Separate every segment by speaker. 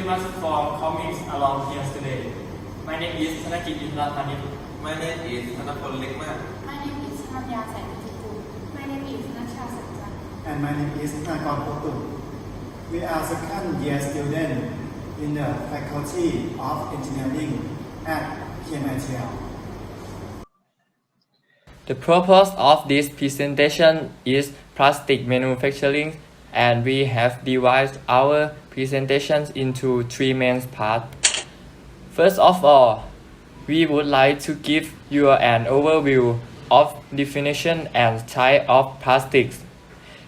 Speaker 1: much for coming along here today. My name is Thanakit Indrapanit.
Speaker 2: My name is Thanapol Lekma.
Speaker 3: My name is Chanaya Sainitikul. My name is Nacha Satjan.
Speaker 4: And my name is Nakon Potu. We are second year students in the Faculty of Engineering at PMITL.
Speaker 1: The purpose of this presentation is plastic manufacturing, and we have divided our presentations into three main parts. First of all, we would like to give you an overview of definition and type of plastics.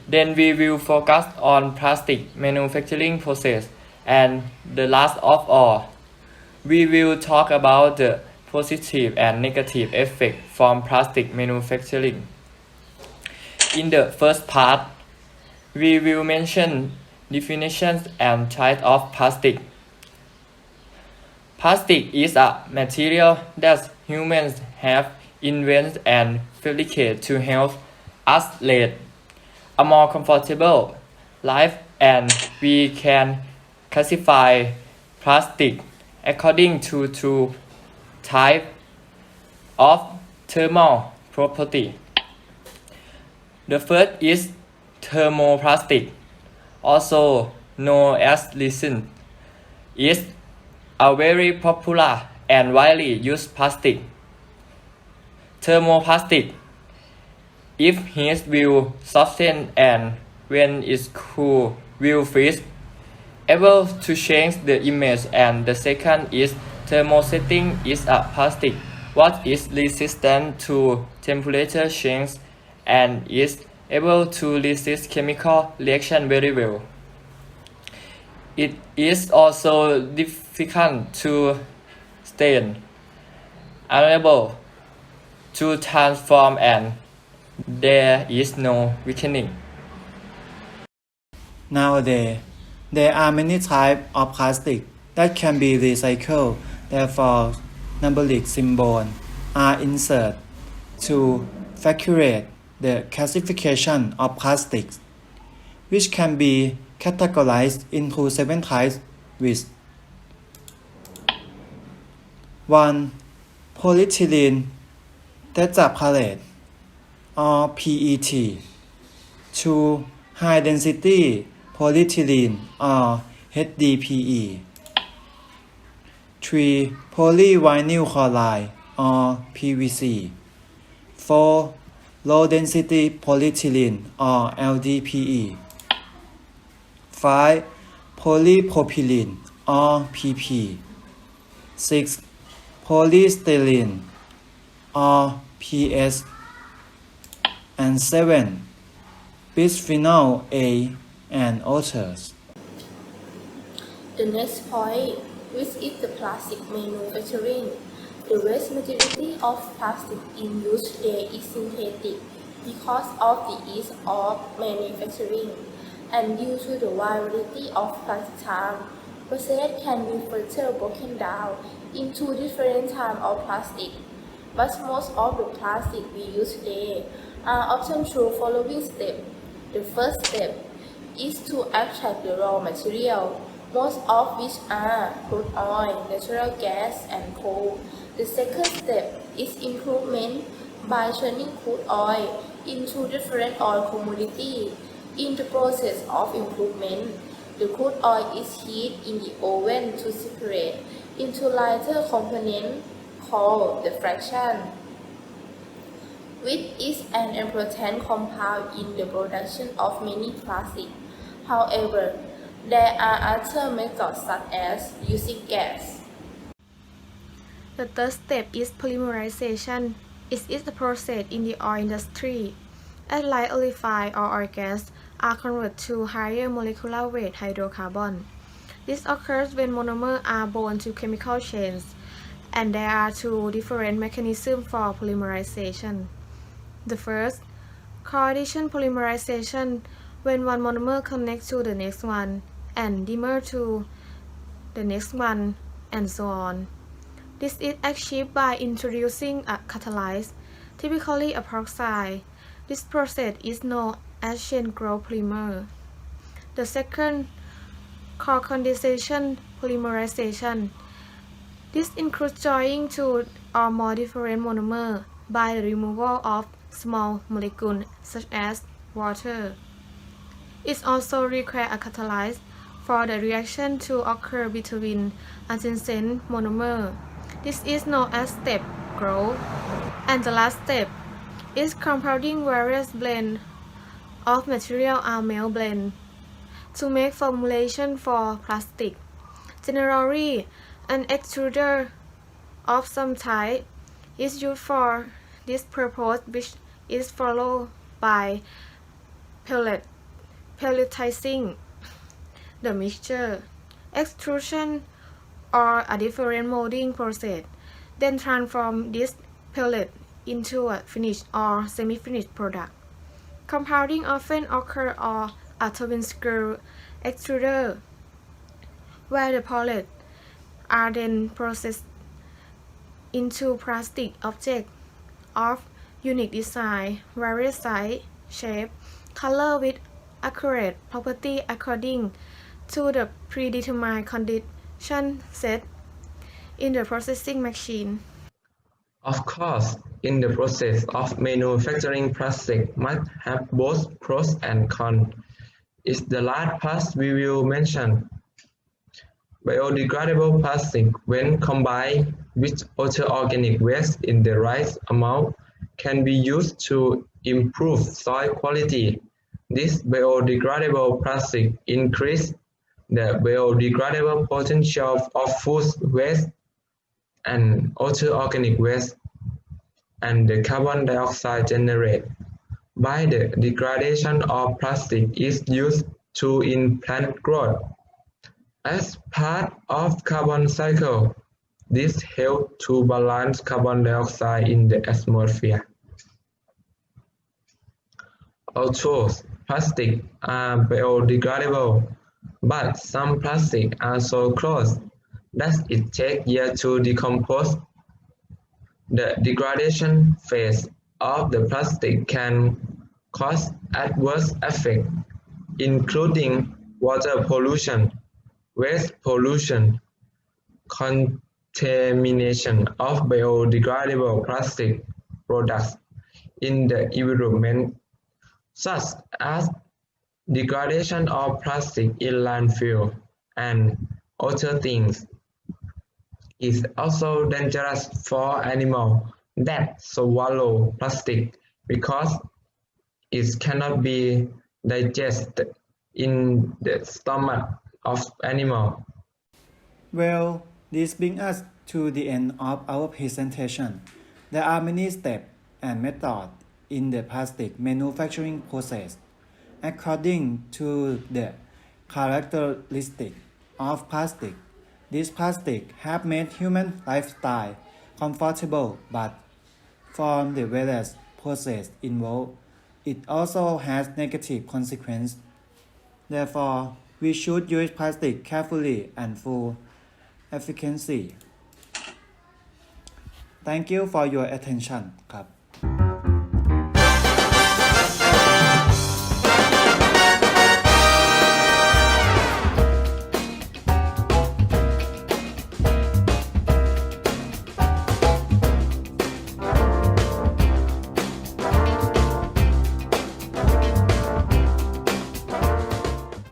Speaker 1: Then we will focus on plastic manufacturing process, and the last of all, we will talk about the positive and negative effect from plastic manufacturing. In the first part, we will mention definitions and types of plastic. Plastic is a material that humans have invented and fabricated to help us lead a more comfortable life, and we can classify plastic according to two types of thermal property. The first is thermoplastic, also known as resin. It's a very popular and widely used plastic. Thermoplastic, if heat will soften and when it's cool will freeze, able to change the image. And the second is thermosetting, is a plastic what is resistant to temperature change and is able to resist chemical reaction very well. It is also difficult to stain, unable to transform, and there is no weakening.
Speaker 4: Nowadays, there are many types of plastic that can be recycled. Therefore, numeric symbols are inserted to facilitate the classification of plastics, which can be categorized into 7 types with 1. Polyethylene tetrapallate or PET. 2. High density polyethylene or HDPE. 3. Polyvinyl chloride or PVC. 4. Low density polyethylene or LDPE. 5. Polypropylene or PP. 6. Polystyrene or PS. And 7. Bisphenol A and others.
Speaker 3: The next point, which is the plastic manufacturing. The vast majority of plastic in use today is synthetic because of the ease of manufacturing and due to the wide variety of plastic types. Process can be further broken down into different types of plastic, but most of the plastic we use today are obtained through following steps. The first step is to extract the raw material, most of which are crude oil, natural gas, and coal. The second step is improvement by turning crude oil into different oil commodities. In the process of improvement, the crude oil is heated in the oven to separate into lighter components called the fraction, which is an important compound in the production of many plastics. However, there are other methods such as using gas.
Speaker 5: The third step is polymerization. It is a process in the oil industry. As light olefin or oil gas are converted to higher molecular weight hydrocarbon. This occurs when monomers are bound to chemical chains, and there are two different mechanisms for polymerization. The first, coordination polymerization, when one monomer connects to the next one and dimer to the next one, and so on. This is achieved by introducing a catalyst, typically a peroxide. This process is known as chain growth polymer. The second called condensation polymerization. This includes joining two or more different monomers by the removal of small molecules such as water. It also requires a catalyst for the reaction to occur between adjacent monomers. This is known as step growth. And the last step is compounding various blends of material are melt blend to make formulation for plastic. Generally, an extruder of some type is used for this purpose, which is followed by pelletizing the mixture, extrusion, or a different molding process, then transform this pellet into a finished or semi-finished product. Compounding often occurs on a twin screw extruder, where the pellets are then processed into plastic objects of unique design, various size, shape, color with accurate property according to the predetermined condition set in the processing machine.
Speaker 6: Of course, in the process of manufacturing, plastic must have both pros and cons. It's the last part we will mention. Biodegradable plastic, when combined with other organic waste in the right amount, can be used to improve soil quality. This biodegradable plastic increases the biodegradable potential of food waste and other organic waste, and the carbon dioxide generated by the degradation of plastic is used in plant growth. As part of carbon cycle, this helps to balance carbon dioxide in the atmosphere. Although plastics are biodegradable, but some plastics are so close that it takes years to decompose. The degradation phase of the plastic can cause adverse effects, including water pollution, waste pollution, contamination of biodegradable plastic products in the environment, such as degradation of plastic in landfill and other things. Is also dangerous for animals that swallow plastic because it cannot be digested in the stomach of animal.
Speaker 4: Well, this brings us to the end of our presentation. There are many steps and methods in the plastic manufacturing process. According to the characteristics of plastic, these plastics have made human lifestyle comfortable, but from the various processes involved, it also has negative consequences. Therefore, we should use plastic carefully and full efficiency. Thank you for your attention ครับ